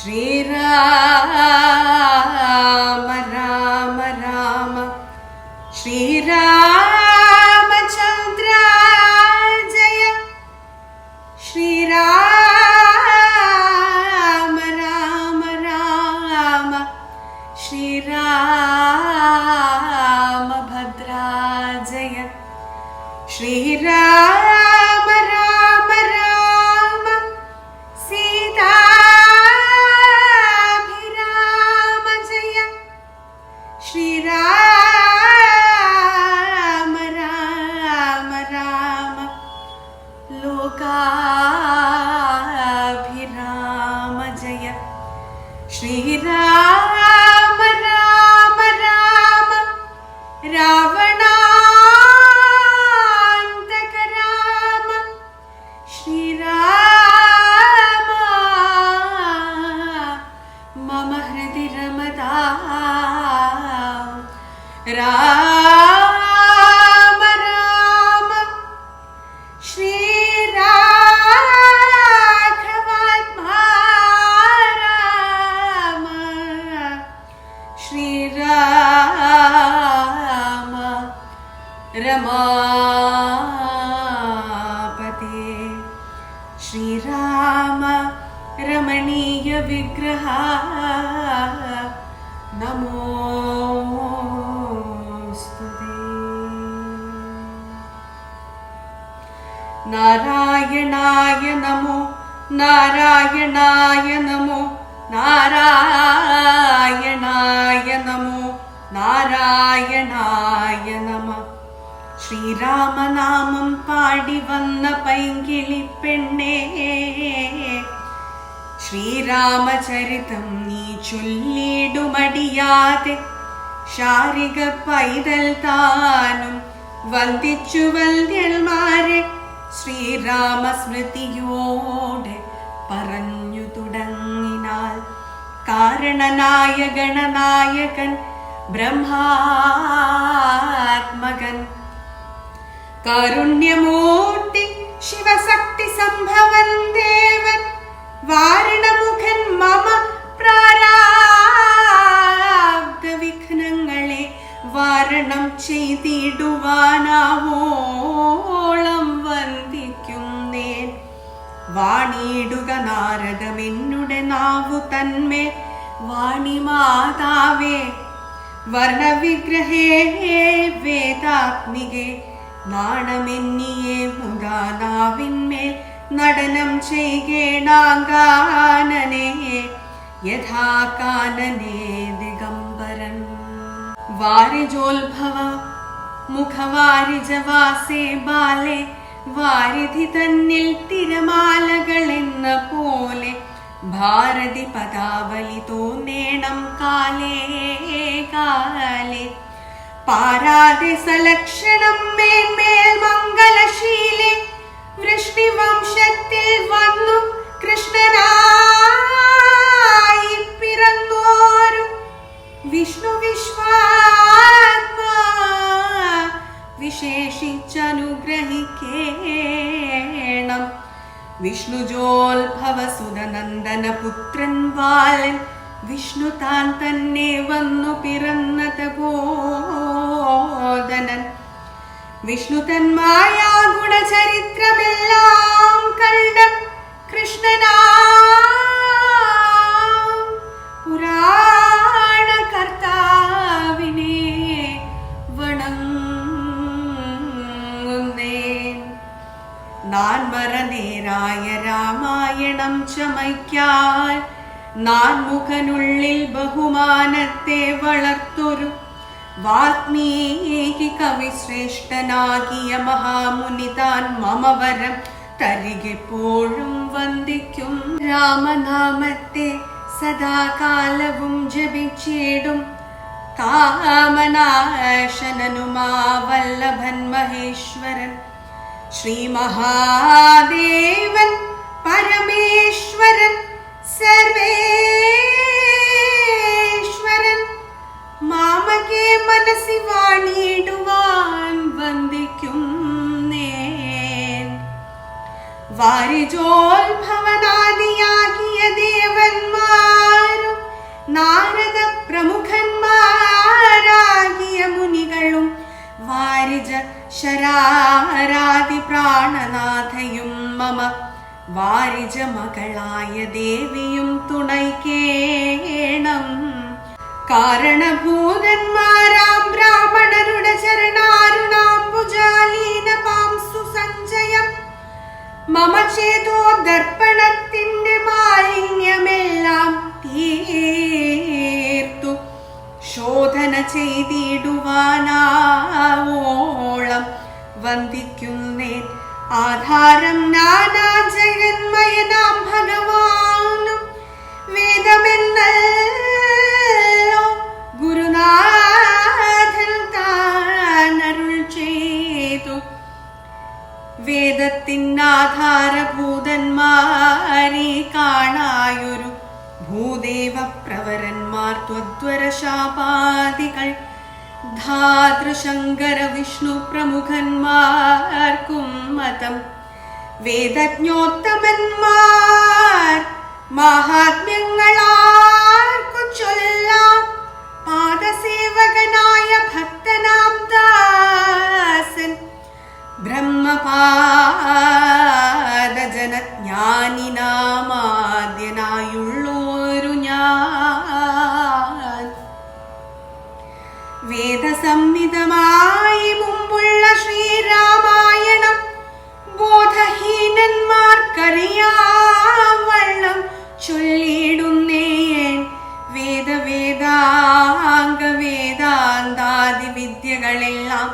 ശ്രീരാമ രാമ രാമ ശ്രീരാമചന്ദ്ര ജയ ശ്രീരാമ രാമ രാമ ശ്രീരാമഭദ്ര ജയ ശ്രീരാമ രാമ രാമ സീതാ ശ്രീരാമ രാമ രാമ ലോകാഭിരാമ ജയ ശ്രീരാമ രാമ രാമ രാവണാന്തക രാമ ശ്രീരാമ മമ ഹൃദി രമതാ രാമ രാമ ശ്രീരാഘവാത്മാ രാമ ശ്രീരാമ രമാപതേ ശ്രീരാമ രമണീയ വിഗ്രഹ നമോ നാരായണായ നമോ നാരായണായ നമോ നാരായണായ നമോ നാരായണായ നമ ശ്രീരാമനാമം പാടി വന്ന പൈങ്കിളി പെണ്ണേ ശ്രീരാമചരിതം നീ ചൊല്ലിടുമടിയാതെ ശാരിക പൈതൽ താനും വന്ദിച്ചു വന്ദ്യന്മാരെ ശ്രീരാമസ്മൃതിയോടെ പറഞ്ഞു തുടങ്ങിനാൽ കാരണനായ ഗണനായകൻ ബ്രഹ്മാത്മകൻ കാരുണ്യമൂർത്തി ശിവശക്തി സംഭവൻ ദേവൻ വാരണമുഖൻ മമ പ്രാരാബ്ധ വിഘ്നങ്ങളെ വാരണം ചെയ്തിടുവാനാവോളം വന്ദിക്കുന്നേൻ വാണിയിടുക നാരദമെന്നുടെ നാവു തന്മേ വാണിമാതാവേ വർണ്ണവിഗ്രഹേ വേദാത്മികേ നാണമെന്നിയെ മുതാ നാവിന്മേൽ നടനം ചെയ്യേണാങ്കാനനേ യഥാകാനനേ ദിഗംബരൻ വാരിജോത്ഭവ മുഖവാരിജവാസേ ബാലെ വാരിധി തന്നിൽ തിരമാലകൾ എന്ന പോലെ ഭാരതി പദാവലി തോന്നേണം കാലേ കാലേ പാരാതെ സലക്ഷണം മേന്മേൽ മംഗളശീലേ വൃഷ്ണിവംശത്തിൽ വന്നു കൃഷ്ണനായി പിറന്നോരും വിഷ്ണു വിശ്വാത്മാ വിശേഷിച്ചനുഗ്രഹിക്കേണം വിഷ്ണുജോത്ഭവസുതനന്ദന പുത്രൻ ബാലൻ വിഷ്ണു താൻ തന്നെ വന്നു പിറന്ന തപോധനൻ വിഷ്ണു തന്മായാ ഗുണചരിത്രമെല്ലാം കണ്ട കൃഷ്ണനാ പുരാണ കർത്താവിനെ വണങ്ങുന്നേൻ നാൻമറനേരായ രാമായണം ചമയ്ക്കാൻ നാൻമുഖനുള്ളിൽ ബഹുമാനത്തെ വളർത്തൊരു വാത്മീകി കവിശ്രേഷ്ഠനാകിയ മഹാമുനിതാൻ മമവരം തരികെപ്പോഴും വന്ദിക്കും രാമനാമത്തെ സദാകാലവും ജപിച്ചിടും കാമനാശനനുമാ വല്ലഭൻ മഹേശ്വരൻ ശ്രീ മഹാദേവൻ പരമേശ്വരൻ സർവേശ്വരൻ മാമകെ മനസ്സി വാണിടുവാൻ വന്ദിക്കും നേൻ വാരിജോത്ഭവനാദിയാകിയ ദേവന്മാർ നാരദ പ്രമുഖന്മാരാകിയ മുനികളും വാരിജ ശരാരാതി പ്രാണനാഥയും മമ വാരിജ മകളായ ദേവിയും തുണയ്ക്കേണം. കാരണഭൂതന്മാരാം ബ്രാഹ്മണരുടെ ചരണാരുണാംബുജാലീന പാംസു സഞ്ജയം മമ ചേതോ ദർപ്പണത്തിന്റെ മാലിന്യമെല്ലാം തീർത്തു ശോധന ചെയ്തിടുവാനാവോളം വന്ദിക്കുന്നേൻ. ആധാരം നാനാ ജഗന്മയനാം ഭഗവാനും വേദമെന്നല്ലോ ഗുരുനാഥൻ താനരുൾ ചെയ്തു. വേദത്തിനാധാരഭൂതന്മാരെ കാണായൊരു ഭൂദേവ പ്രവരന്മാർ ത്വദ്വര ശാപാദികൾ ധാതൃശങ്കര വിഷ്ണു പ്രമുഖന്മാർക്കും മതം. വേദജ്ഞോത്തമന്മാർ മഹാത്മ്യങ്ങളാർക്കു ചൊല്ലാം. പാദസേവകനായ ഭക്തനാം ദാസൻ ബ്രഹ്മപാദജനജ്ഞാനിനാമാദ്യനായുള്ളോരു ഞാൻ. വേദസംഹിതമായി മുമ്പുള്ള ശ്രീരാമായണം ബോധഹീനന്മാർക്കറിയാവണ്ണം ചൊല്ലിടുന്നേൻ. വേദാംഗ വേദാന്താദി വിദ്യകളെല്ലാം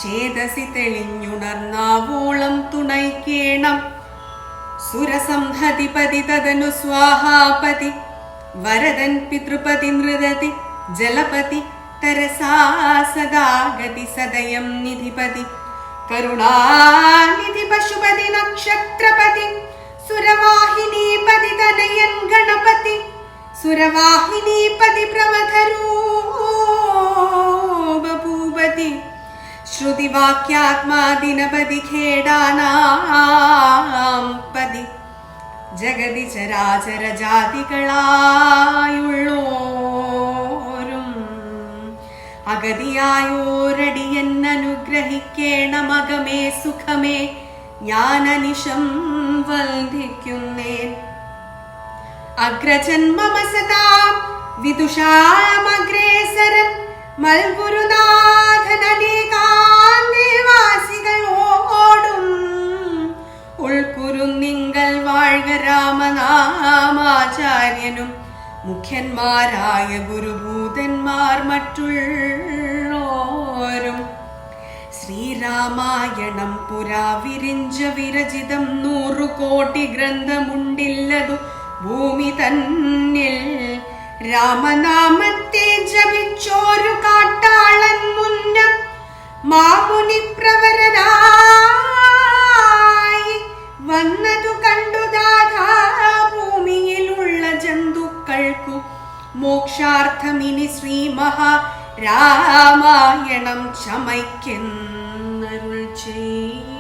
ചേതസി തെളിഞ്ഞുണർന്നാവോളം തുണയ്ക്കേണം. സുരസംഹതിപതി തദനു സ്വാഹാപതി വരദൻ പിതൃപതി നൃദതി ജലപതി തരസാ സദാഗതി സദയം നിധിപതി കരുണാനിധി പശുപതി നക്ഷത്രപതി സുരവാഹിനീപതി തനയൻ ഗണപതി സുരവാഹിനീപതി പ്രമഥരൂപ ഭൂപതി ശ്രുതിവാക്യാത്മാദിനപതി ഖേടാനാം പതി ജഗതി ചരാചര ജാതികളായുള്ളോരും അഗതിയായോരടിയെന്നനുഗ്രഹിക്കേണമകമേ സുഖമേ ഞാനനിശം വന്ദിക്കുന്നേൻ. അഗ്രജന്മമ സദാം വിദുഷാമഗ്രേസരൻ മൽഗുരുനാഥനേകാന്തേവാസികളോടും ഉൾക്കുരുന്നിങ്കൽ വാഴ്ക രാമനാമാചാര്യനും മുഖ്യന്മാരായ ഗുരുഭൂതന്മാർ മറ്റുള്ളോരും. ശ്രീരാമായണം പുരാ വിരിഞ്ച വിരചിതം 100 കോടി ഗ്രന്ഥമുണ്ടില്ലതു ഭൂമി തന്നിൽ. രാമനാമത്തെ ജപിച്ചോരു കാട്ടാളൻ മുന്ന മാമുനി പ്രവരനായി വന്നതു കണ്ടു ദാതാ ഭൂമിയിലുള്ള ജന്തുക്കൾക്കു മോക്ഷാർത്ഥമിനി ശ്രീ മഹാരാമായണം ചമയ്ക്കെന്നരുൾ ചെയ്തു.